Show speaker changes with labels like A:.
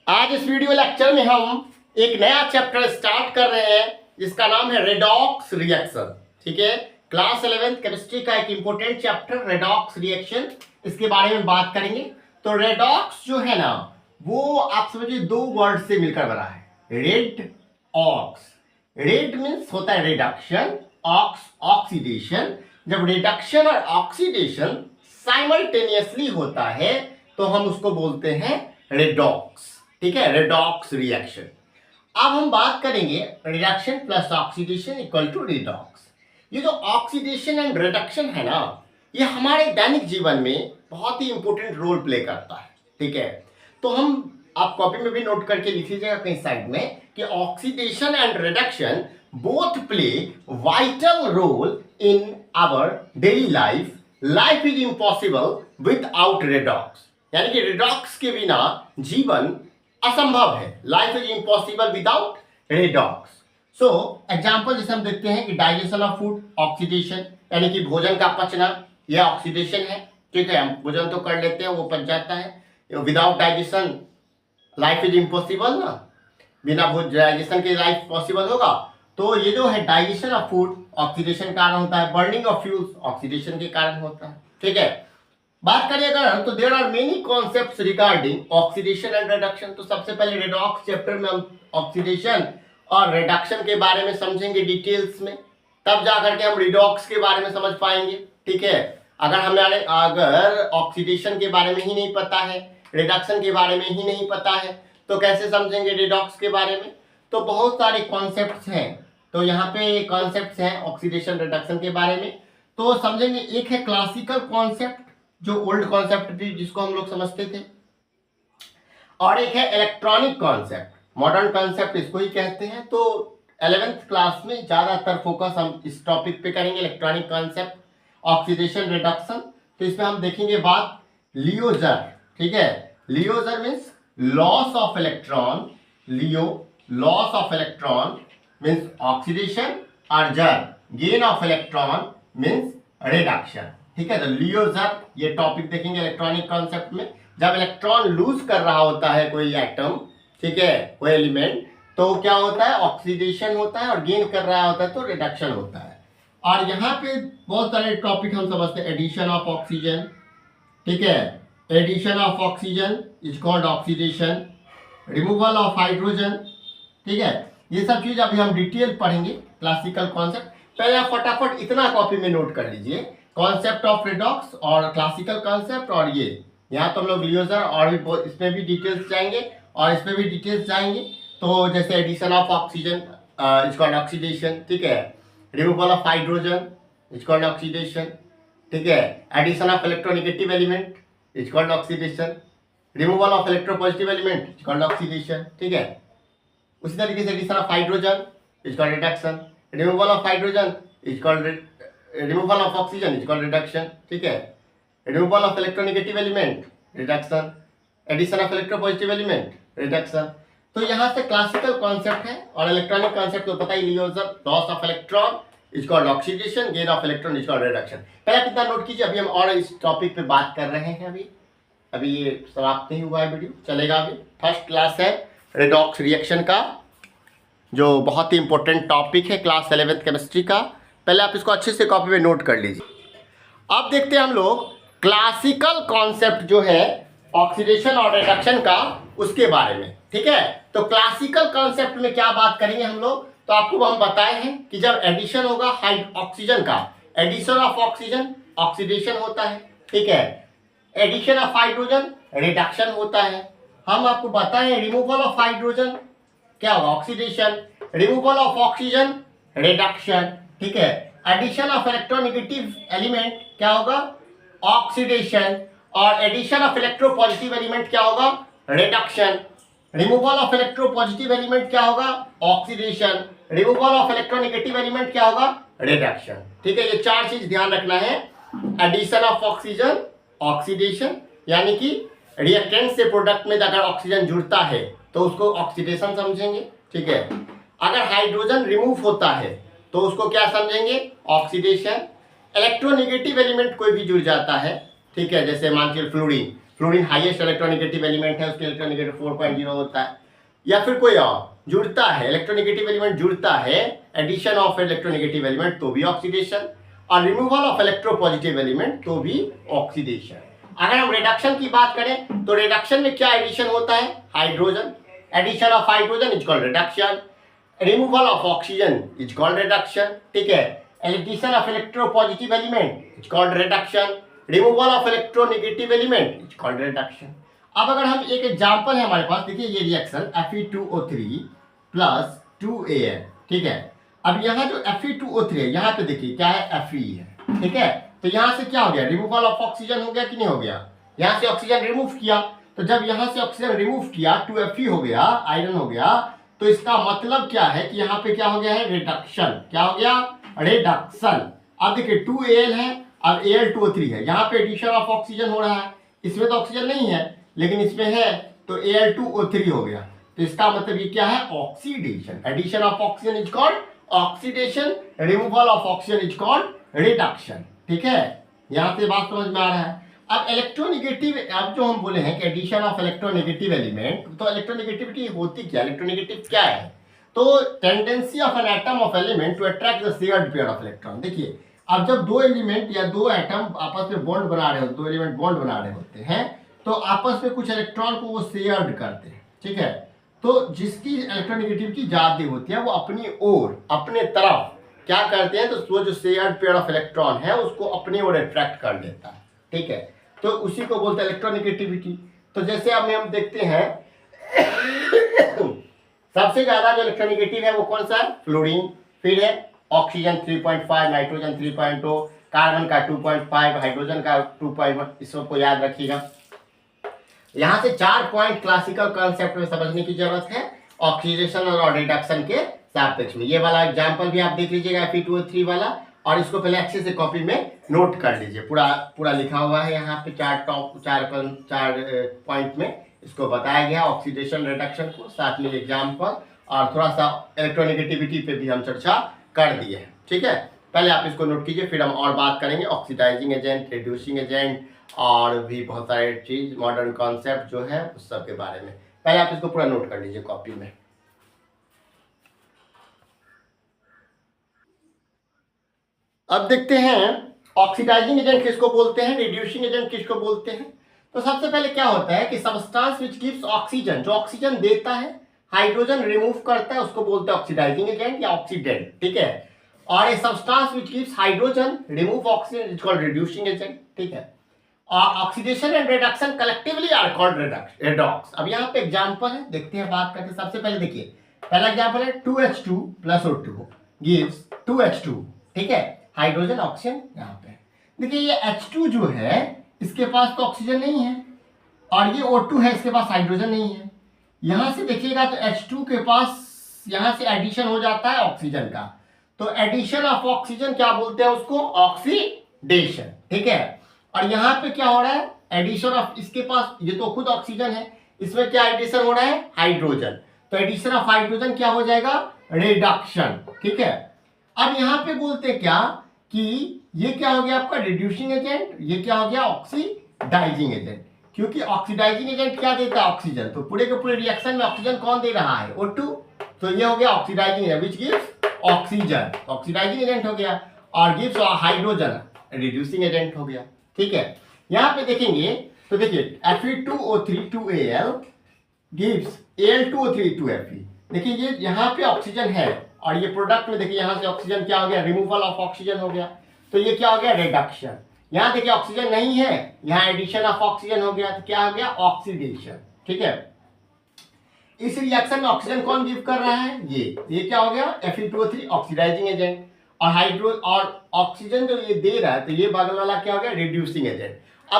A: आज इस video lecture में हम एक नया चैप्टर स्टार्ट कर रहे हैं जिसका नाम है रेडॉक्स रिएक्शन। ठीक है, क्लास 11th केमिस्ट्री का एक इंपॉर्टेंट चैप्टर रेडॉक्स रिएक्शन, इसके बारे में बात करेंगे। तो रेडॉक्स जो है ना, वो आप समझिए दो वर्ड से मिलकर बना है, रेड ऑक्स। रेड मीन्स होता है रिडक्शन, ऑक्स ऑक्सीडेशन। जब रिडक्शन और ऑक्सीडेशन साइमल्टेनियसली होता है तो हम उसको बोलते हैं रेडॉक्स। ठीक है, रेडॉक्स रिएक्शन। अब हम बात करेंगे reduction plus oxidation equal to redox. ये जो ऑक्सीडेशन एंड रिडक्शन है ना, ये हमारे दैनिक जीवन में बहुत ही इंपॉर्टेंट रोल प्ले करता है। ठीक है, तो हम आप कॉपी में भी नोट करके लिख लीजिएगा कहीं साइड में कि oxidation and reduction both play vital role in our daily life. Life is impossible without redox, यानी कि रेडॉक्स के बिना जीवन असंभव है। Life is impossible without redox. So example जैसे हम देखते हैं कि डाइजेशन ऑफ फूड, ऑक्सीडेशन, यानी कि भोजन का पचना, यह ऑक्सीडेशन है। ठीक है, हम भोजन तो कर लेते हैं, वो पच जाता है। Without digestion life is impossible ना, बिना डाइजेशन के लाइफ पॉसिबल होगा। तो ये जो है डाइजेशन ऑफ फूड ऑक्सीडेशन के कारण होता है, बर्निंग ऑफ फ्यूल्स ऑक्सीडेशन के कारण होता है। ठीक है, बात करिए अगर तो there are many concepts regarding oxidation and reduction. तो सबसे पहले रेडॉक्स चैप्टर में हम ऑक्सीडेशन और रिडक्शन के बारे में समझेंगे डिटेल्स में, तब जाकर के हम रिडॉक्स के बारे में समझ पाएंगे। ठीक है, अगर ऑक्सीडेशन के बारे में ही नहीं पता है, रिडक्शन के बारे में ही नहीं पता है, तो कैसे समझेंगे रिडॉक्स के बारे में। तो बहुत सारे कॉन्सेप्ट्स हैं, तो यहाँ पे कॉन्सेप्ट्स हैं ऑक्सीडेशन रिडक्शन के बारे में। तो समझेंगे, एक है क्लासिकल कॉन्सेप्ट जो ओल्ड कॉन्सेप्ट थी जिसको हम लोग समझते थे, और एक है इलेक्ट्रॉनिक कॉन्सेप्ट, मॉडर्न कॉन्सेप्ट इसको ही कहते हैं। तो 11th क्लास में ज़्यादातर फोकस हम इस टॉपिक पे करेंगे, इलेक्ट्रॉनिक कॉन्सेप्ट, ऑक्सीडेशन रिडक्शन। तो इसमें हम देखेंगे बात लियोजर। ठीक है, LEO GER means loss of electron, LEO loss of electron means oxidation, और GER gain of electron means reduction. ठीक है, तो लियोजर ये टॉपिक देखेंगे इलेक्ट्रॉनिक कॉन्सेप्ट में। जब इलेक्ट्रॉन लूज कर रहा होता है कोई एटम, ठीक है, कोई एलिमेंट, तो क्या होता है, ऑक्सीडेशन होता है, और गेन कर रहा होता है तो रिडक्शन होता है। और यहाँ पे बहुत सारे टॉपिक हम समझते हैं, एडिशन ऑफ ऑक्सीजन। ठीक है, addition of oxygen is called oxidation, removal of hydrogen. ठीक है, ये सब चीज अभी हम डिटेल पढ़ेंगे, क्लासिकल कॉन्सेप्ट। पहले आप फटाफट इतना कॉपी में नोट कर लीजिए, कॉन्सेप्ट ऑफ रिडॉक्स और क्लासिकल कॉन्सेप्ट, और ये यहाँ तो हम लोग लियोजर और भी इसमें भी डिटेल्स जाएंगे और इसमें भी डिटेल्स जाएंगे। तो जैसे addition of oxygen is called oxidation. ठीक है, removal of hydrogen is called oxidation. ठीक है, addition of electronegative element is called oxidation, removal of electropositive element is called oxidation. ठीक है, उसी तरीके से addition of hydrogen is called reduction, removal of hydrogen is called removal of oxygen is called reduction. ठीक है, removal of electronegative element reduction, addition of electropositive element reduction. तो यहाँ से क्लासिकल कॉन्सेप्ट है, और इलेक्ट्रॉनिक कॉन्सेप्ट तो पता ही, LEO GER loss of electron is called oxidation, gain of electron is called reduction. पहला कितना नोट कीजिए, अभी हम और इस टॉपिक पे बात कर रहे हैं। अभी ये समाप्त नहीं हुआ है, वीडियो चलेगा। अभी फर्स्ट क्लास है रेडॉक्स रिएक्शन का, जो बहुत ही इंपॉर्टेंट टॉपिक है क्लास 11th केमिस्ट्री का। पहले आप इसको अच्छे से कॉपी में नोट कर लीजिए। अब देखते हैं हम लोग क्लासिकल कॉन्सेप्ट जो है ऑक्सीडेशन और रिडक्शन का, उसके बारे में। ठीक है, तो क्लासिकल कॉन्सेप्ट में क्या बात करेंगे हम लोग, तो आपको हम बताए हैं कि जब एडिशन होगा ऑक्सीजन का, एडिशन ऑफ ऑक्सीजन ऑक्सीडेशन होता है। ठीक है, एडिशन ऑफ हाइड्रोजन रिडक्शन होता है। हम आपको बताएं रिमूवल ऑफ हाइड्रोजन क्या होगा, oxidation, removal of oxygen reduction. ठीक है, एडिशन ऑफ इलेक्ट्रोनेगेटिव एलिमेंट क्या होगा, ऑक्सीडेशन, और एडिशन ऑफ इलेक्ट्रोपॉजिटिव एलिमेंट क्या होगा, reduction. Removal of electropositive element क्या होगा, oxidation, removal of electronegative element क्या होगा, रिडक्शन। ठीक है, ये चार चीज ध्यान रखना है। एडिशन ऑफ ऑक्सीजन ऑक्सीडेशन, यानी कि रिएक्टेंट से प्रोडक्ट में अगर ऑक्सीजन जुड़ता है तो उसको ऑक्सीडेशन समझेंगे। ठीक है, अगर हाइड्रोजन रिमूव होता है तो उसको क्या समझेंगे, ऑक्सीडेशन। इलेक्ट्रोनेगेटिव एलिमेंट कोई भी जुड़ जाता है, ठीक है, जैसे मान लीजिए fluorine, fluorine highest electronegative element है, उसके इलेक्ट्रोनेगेटिव 4.0 होता है। या फिर कोई और जुड़ता है, इलेक्ट्रोनेगेटिव एलिमेंट जुड़ता है, एडिशन ऑफ इलेक्ट्रोनेगेटिव एलिमेंट तो भी ऑक्सीडेशन, और रिमूवल ऑफ इलेक्ट्रोपॉजिटिव एलिमेंट तो भी ऑक्सीडेशन। अगर हम रिडक्शन की बात करें तो रिडक्शन में क्या एडिशन होता है, hydrogen, addition of hydrogen is called reduction, removal of oxygen is called reduction, ठीक है, addition of electropositive element is called reduction, removal of electronegative element is called reduction. अब अगर हम एक एग्जांपल है हमारे पास, देखिए ये रिएक्शन Fe2O3 प्लस 2Al, ठीक है। अब यहाँ जो Fe2O3 है, यहाँ पे देखिए क्या है, Fe है, ठीक है। तो यहाँ से क्या हो गया, रिमूवल ऑफ ऑक्सीजन हो गया कि नहीं हो गया, यहाँ से ऑक्सीजन रिमूव किया, तो जब यहाँ से ऑक्सीजन रिमूव किया 2Fe हो गया, आयरन हो गया, तो इसका मतलब क्या है कि यहाँ पे क्या हो गया है, रिडक्शन, क्या हो गया, रिडक्शन। अब देखिए 2Al है, अब Al2O3 है, यहाँ पे एडिशन ऑफ ऑक्सीजन हो रहा है, इसमें तो ऑक्सीजन नहीं है लेकिन इसमें है, तो Al2O3 हो गया, तो इसका मतलब ये क्या है, oxidation. Addition of oxygen is called oxidation, removal of oxygen is called reduction, ठीक है। यहाँ से बात समझ में आ रहा है। अब इलेक्ट्रोनेगेटिव, अब जो हम बोले हैं कि एडिशन ऑफ इलेक्ट्रोनेगेटिव एलिमेंट, तो इलेक्ट्रोनेगेटिविटी होती क्या, इलेक्ट्रोनेगेटिव क्या है, तो tendency of an atom of element to attract the shared pair of electron. देखिए अब जब दो एलिमेंट या दो एटम आपस में बॉन्ड बना रहे होते, दो एलिमेंट बॉन्ड बना रहे होते हैं, तो आपस में कुछ इलेक्ट्रॉन को वो शेयर्ड करते हैं, ठीक है। तो जिसकी इलेक्ट्रोनेगेटिविटी ज्यादा होती है वो अपनी ओर, अपने तरफ क्या करते हैं, तो वो जो शेयर्ड पेयर ऑफ इलेक्ट्रॉन है उसको अपनी ओर अट्रैक्ट कर लेता है, ठीक है। तो उसी को बोलते हैं इलेक्ट्रोनेगेटिविटी। तो जैसे अब हम देखते हैं सबसे ज्यादा जो इलेक्ट्रोनेगेटिव है वो कौन सा है, फ्लोरीन, फिर है ऑक्सीजन 3.5, नाइट्रोजन 3.0, कार्बन का 2.5, हाइड्रोजन का 2.1, इस सबको याद रखिएगा। यहाँ से 4 पॉइंट क्लासिकल कॉन्सेप्ट में समझने की जरूरत है ऑक्सीडेशन और रिडक्शन के सापेक्ष में। ये वाला एग्जांपल भी आप देख लीजिएगा Fe2O3 वाला, और इसको पहले अच्छे से कॉपी में नोट कर लीजिए, पूरा लिखा हुआ है यहाँ पे, 4 पॉइंट में इसको बताया गया ऑक्सीडेशन रिडक्शन को, साथ में एग्जाम्पल और थोड़ा सा इलेक्ट्रोनेगेटिविटी पे भी हम चर्चा कर दिए हैं, ठीक है। पहले आप इसको नोट कीजिए, फिर हम और बात करेंगे ऑक्सीडाइजिंग एजेंट, रिड्यूसिंग एजेंट और भी बहुत सारे चीज, मॉडर्न कॉन्सेप्ट जो है उस सब के बारे में। पहले आप इसको पूरा नोट कर लीजिए कॉपी में। अब देखते हैं ऑक्सीडाइजिंग एजेंट किसको बोलते हैं, रिड्यूसिंग एजेंट किसको बोलते हैं। तो सबसे पहले क्या होता है कि सबस्टांस विच गिव्स ऑक्सीजन, जो ऑक्सीजन देता है, हाइड्रोजन रिमूव करता है, उसको बोलते हैं ऑक्सीडाइजिंग एजेंट या ऑक्सीडेंट, ठीक है। और a substance which gives hydrogen remove oxygen is called reducing agent, ठीक है। और oxidation and reduction collectively are called redox. अब यहाँ पे एग्जांपल है, देखते हैं बात करते हैं। सबसे पहले देखिए पहला एग्जांपल है 2H2 plus O2 gives 2H2, ठीक है, हाइड्रोजन ऑक्सीजन। यहाँ पे देखिए ये H2 जो है इसके पास तो ऑक्सीजन नहीं है, और ये O2 है इसके पास हाइड्रोजन नहीं है। यहाँ से देखिएगा तो H2 के पास यहाँ से एडिशन हो जाता है ऑक्सीजन का, तो एडिशन ऑफ ऑक्सीजन क्या बोलते हैं उसको, ऑक्सीडेशन, ठीक है। और यहाँ पे क्या हो रहा है, एडिशन ऑफ, इसके पास ये तो खुद ऑक्सीजन है, इसमें क्या एडिशन हो रहा है, हाइड्रोजन, तो एडिशन ऑफ हाइड्रोजन क्या हो जाएगा, रिडक्शन, ठीक है। अब यहाँ पे बोलते हैं क्या कि ये क्या हो गया आपका रिड्यूसिंग एजेंट, ये क्या हो गया ऑक्सीडाइजिंग एजेंट, क्योंकि ऑक्सीडाइजिंग एजेंट क्या देता है, ऑक्सीजन। तो पूरे के पूरे रिएक्शन में ऑक्सीजन कौन दे रहा है, O2, तो ये हो गया oxidising agent which gives oxygen, oxidising agent हो गया, और गिव्स हाइड्रोजन, रिड्यूसिंग एजेंट हो गया, ठीक है। यहाँ पे देखेंगे तो देखिए Fe2O3 2Al gives Al2O3 2Fe। देखिए ये यहाँ पे ऑक्सीजन है, और ये प्रोडक्ट में देखिए यहाँ से ऑक्सीजन क्या हो गया, रिमूवल ऑफ ऑक्सीजन हो गया, तो ये क्या हो गया, रिडक्शन। यहाँ देखिए ऑक्सीजन नहीं है, यहाँ एडिशन ऑफ ऑक्सीजन हो गया, तो क्या हो गया, ऑक्सीडेशन, ठीक है। इस रिएक्शन में ऑक्सीजन कौन गिव कर रहा है, ये क्या हो गया, Fe2O3 ऑक्सीडाइजिंग एजेंट, और हाइड्रो और ऑक्सीजन जो ये दे रहा है, तो ये बगल वाला क्या हो गया, रिड्यूसिंग एजेंट।